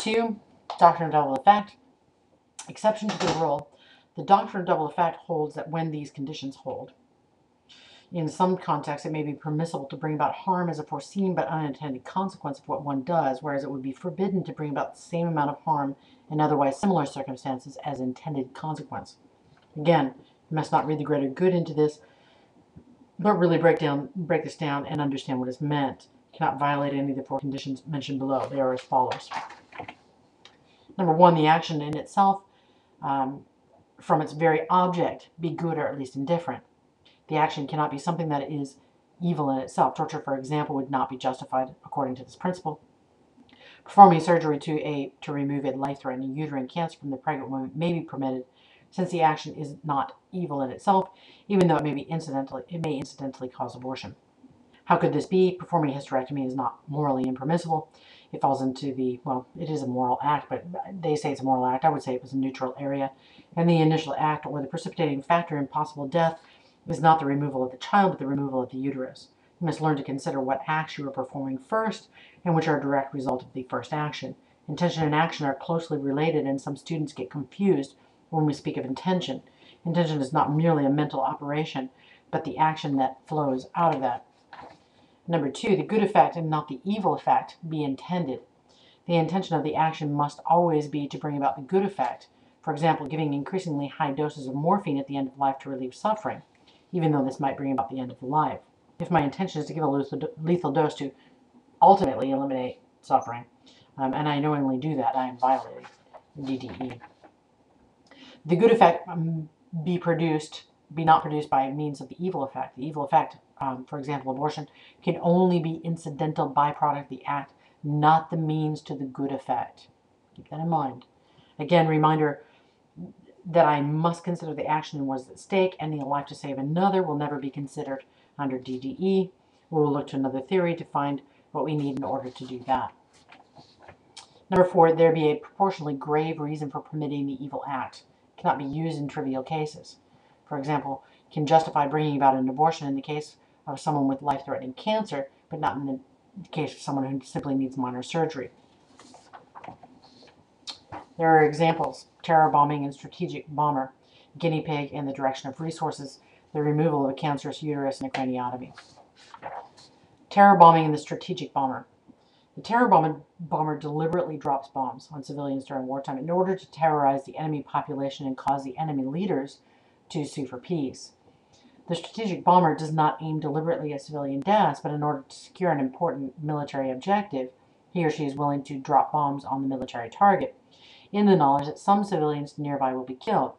2, doctrine of double effect. Exception to the rule. The doctrine of double effect holds that when these conditions hold, in some contexts, it may be permissible to bring about harm as a foreseen but unintended consequence of what one does, whereas it would be forbidden to bring about the same amount of harm in otherwise similar circumstances as intended consequence. Again, you must not read the greater good into this, but really break this down and understand what is meant. You cannot violate any of the 4 conditions mentioned below. They are as follows. Number 1, the action in itself, from its very object, be good or at least indifferent. The action cannot be something that is evil in itself. Torture, for example, would not be justified according to this principle. Performing surgery to remove a life-threatening uterine cancer from the pregnant woman may be permitted, since the action is not evil in itself, even though it may incidentally cause abortion. How could this be? Performing a hysterectomy is not morally impermissible. It falls into the, well, it is a moral act, but they say it's a moral act. I would say it was a neutral area. And the initial act, or the precipitating factor in possible death, is not the removal of the child, but the removal of the uterus. You must learn to consider what acts you are performing first, and which are a direct result of the first action. Intention and action are closely related, and some students get confused when we speak of intention. Intention is not merely a mental operation, but the action that flows out of that. Number 2, the good effect and not the evil effect be intended. The intention of the action must always be to bring about the good effect. For example, giving increasingly high doses of morphine at the end of life to relieve suffering, even though this might bring about the end of life. If my intention is to give a lethal dose to ultimately eliminate suffering, and I knowingly do that, I am violating DDE. The good effect be not produced by means of the evil effect. The evil effect, for example, abortion, can only be incidental byproduct of the act, not the means to the good effect. Keep that in mind. Again, reminder that I must consider the action and what is at stake. Ending a life to save another will never be considered under DDE. We will look to another theory to find what we need in order to do that. Number 4, there be a proportionally grave reason for permitting the evil act. It cannot be used in trivial cases. For example, can justify bringing about an abortion in the case of someone with life-threatening cancer, but not in the case of someone who simply needs minor surgery. There are examples: terror bombing and strategic bomber, guinea pig and the direction of resources, the removal of a cancerous uterus and a craniotomy. Terror bombing and the strategic bomber. The terror bomber deliberately drops bombs on civilians during wartime in order to terrorize the enemy population and cause the enemy leaders to sue for peace. The strategic bomber does not aim deliberately at civilian deaths, but in order to secure an important military objective, he or she is willing to drop bombs on the military target, in the knowledge that some civilians nearby will be killed.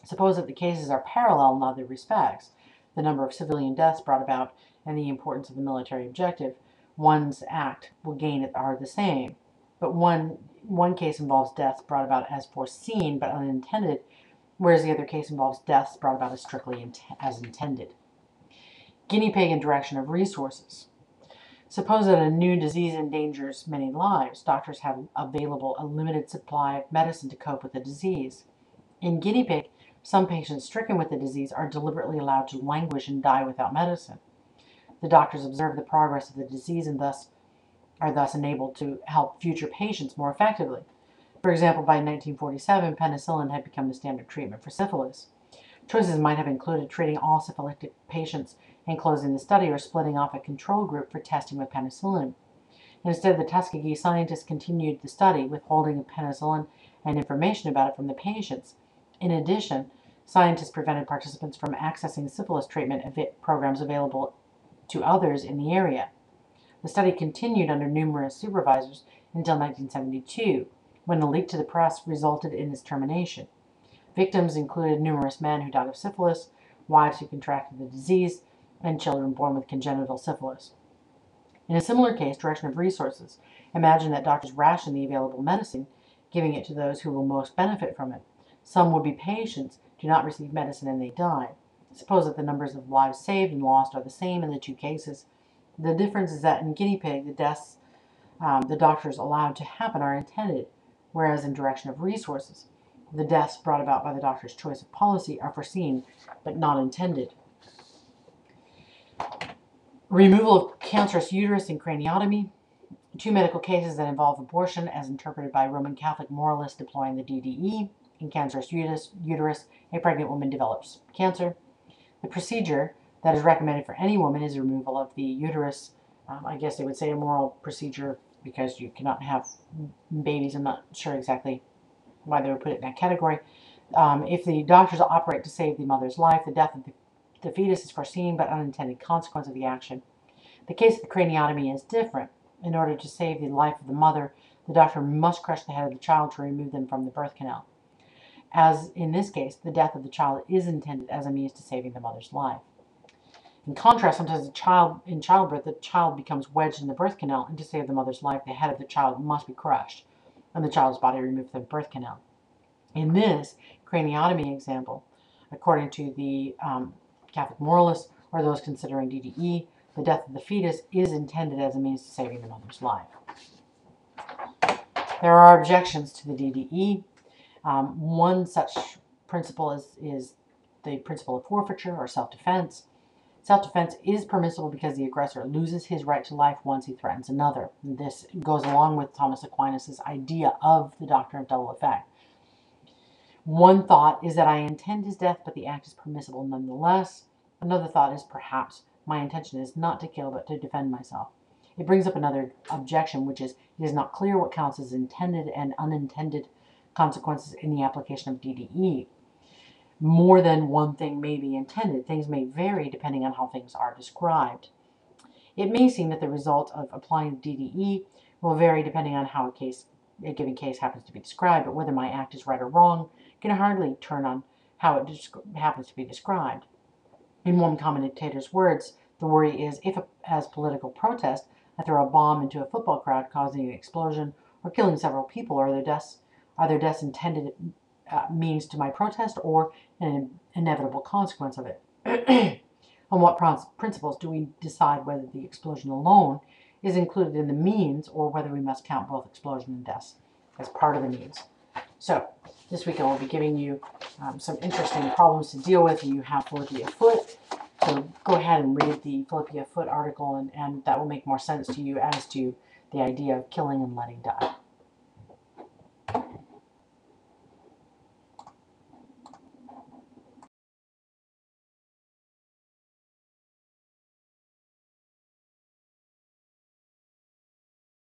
Suppose that the cases are parallel in other respects, the number of civilian deaths brought about and the importance of the military objective. One's act will gain are the same, but one case involves deaths brought about as foreseen but unintended, whereas the other case involves deaths brought about as strictly as intended. Guinea pig and direction of resources. Suppose that a new disease endangers many lives. Doctors have available a limited supply of medicine to cope with the disease. In guinea pig, some patients stricken with the disease are deliberately allowed to languish and die without medicine. The doctors observe the progress of the disease and are thus enabled to help future patients more effectively. For example, by 1947, penicillin had become the standard treatment for syphilis. Choices might have included treating all syphilitic patients and closing the study, or splitting off a control group for testing with penicillin. Instead, the Tuskegee scientists continued the study, withholding the penicillin and information about it from the patients. In addition, scientists prevented participants from accessing syphilis treatment programs available to others in the area. The study continued under numerous supervisors until 1972, when a leak to the press resulted in its termination. Victims included numerous men who died of syphilis, wives who contracted the disease, and children born with congenital syphilis. In a similar case, direction of resources. Imagine that doctors ration the available medicine, giving it to those who will most benefit from it. Some would-be patients do not receive medicine and they die. Suppose that the numbers of lives saved and lost are the same in the two cases. The difference is that in guinea pig, the deaths the doctors allowed to happen are intended, whereas in direction of resources, the deaths brought about by the doctor's choice of policy are foreseen but not intended. Removal of cancerous uterus and craniotomy. Two medical cases that involve abortion as interpreted by Roman Catholic moralists deploying the DDE. In cancerous uterus, a pregnant woman develops cancer. The procedure that is recommended for any woman is removal of the uterus. I guess they would say a moral procedure because you cannot have babies. I'm not sure exactly why they would put it in that category. If the doctors operate to save the mother's life, the death of the fetus is foreseen but unintended consequence of the action. The case of the craniotomy is different. In order to save the life of the mother, the doctor must crush the head of the child to remove them from the birth canal. As in this case, the death of the child is intended as a means to saving the mother's life. In contrast, sometimes in childbirth, the child becomes wedged in the birth canal, and to save the mother's life, the head of the child must be crushed, and the child's body removed from the birth canal. In this craniotomy example, according to the Catholic moralists or those considering DDE, the death of the fetus is intended as a means to saving the mother's life. There are objections to the DDE. One such principle is the principle of forfeiture or self-defense. Self-defense is permissible because the aggressor loses his right to life once he threatens another. And this goes along with Thomas Aquinas' idea of the doctrine of double effect. One thought is that I intend his death, but the act is permissible nonetheless. Another thought is perhaps my intention is not to kill, but to defend myself. It brings up another objection, which is it is not clear what counts as intended and unintended consequences in the application of DDE. More than one thing may be intended. Things may vary depending on how things are described. It may seem that the result of applying DDE will vary depending on how a given case happens to be described, but whether my act is right or wrong can hardly turn on how it happens to be described. In one commentator's words, the worry is if, as political protest, I throw a bomb into a football crowd causing an explosion or killing several people, are their deaths intended means to my protest or an inevitable consequence of it? On what principles do we decide whether the explosion alone is included in the means or whether we must count both explosion and deaths as part of the means? So this week I will be giving you some interesting problems to deal with, and you have Philippia Foot. So go ahead and read the Philippia Foot article, and that will make more sense to you as to the idea of killing and letting die.